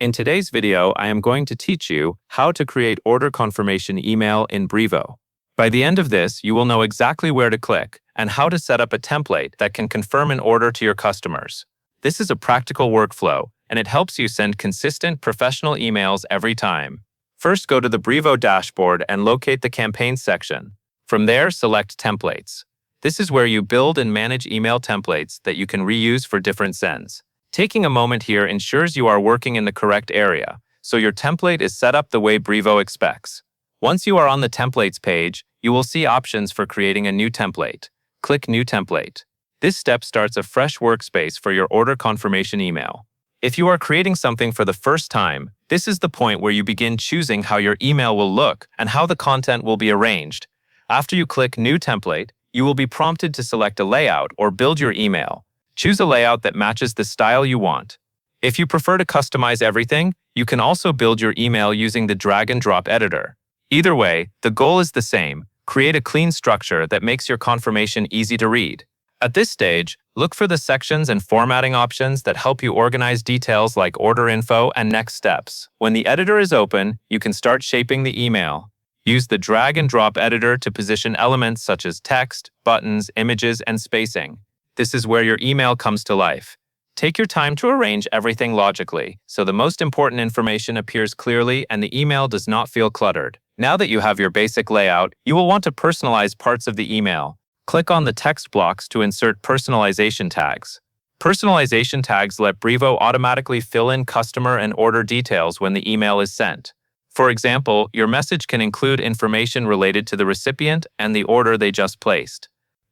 In today's video, I am going to teach you how to create order confirmation email in Brevo. By the end of this, you will know exactly where to click and how to set up a template that can confirm an order to your customers. This is a practical workflow, and it helps you send consistent, professional emails every time. First, go to the Brevo dashboard and locate the Campaigns section. From there, select Templates. This is where you build and manage email templates that you can reuse for different sends. Taking a moment here ensures you are working in the correct area, so your template is set up the way Brevo expects. Once you are on the Templates page, you will see options for creating a new template. Click New Template. This step starts a fresh workspace for your order confirmation email. If you are creating something for the first time, this is the point where you begin choosing how your email will look and how the content will be arranged. After you click New Template, you will be prompted to select a layout or build your email. Choose a layout that matches the style you want. If you prefer to customize everything, you can also build your email using the drag-and-drop editor. Either way, the goal is the same: create a clean structure that makes your confirmation easy to read. At this stage, look for the sections and formatting options that help you organize details like order info and next steps. When the editor is open, you can start shaping the email. Use the drag-and-drop editor to position elements such as text, buttons, images, and spacing. This is where your email comes to life. Take your time to arrange everything logically, so the most important information appears clearly and the email does not feel cluttered. Now that you have your basic layout, you will want to personalize parts of the email. Click on the text blocks to insert personalization tags. Personalization tags let Brevo automatically fill in customer and order details when the email is sent. For example, your message can include information related to the recipient and the order they just placed.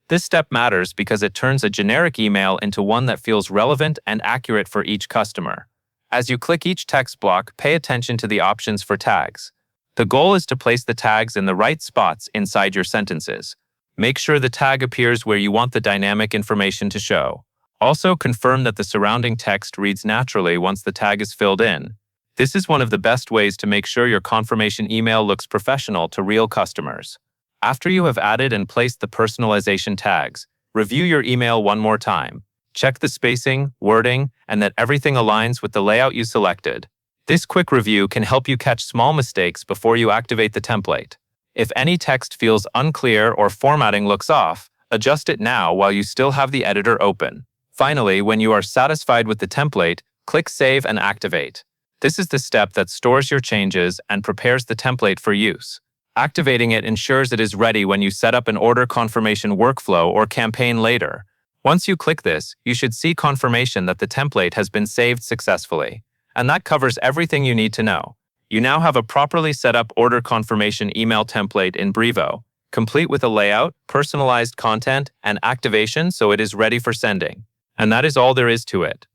This step matters because it turns a generic email into one that feels relevant and accurate for each customer. As you click each text block, pay attention to the options for tags. The goal is to place the tags in the right spots inside your sentences. Make sure the tag appears where you want the dynamic information to show. Also, confirm that the surrounding text reads naturally once the tag is filled in. This is one of the best ways to make sure your confirmation email looks professional to real customers. After you have added and placed the personalization tags, review your email one more time. Check the spacing, wording, and that everything aligns with the layout you selected. This quick review can help you catch small mistakes before you activate the template. If any text feels unclear or formatting looks off, adjust it now while you still have the editor open. Finally, when you are satisfied with the template, click Save and Activate. This is the step that stores your changes and prepares the template for use. Activating it ensures it is ready when you set up an order confirmation workflow or campaign later. Once you click this, you should see confirmation that the template has been saved successfully. And that covers everything you need to know. You now have a properly set up order confirmation email template in Brevo, complete with a layout, personalized content, and activation so it is ready for sending. And that is all there is to it.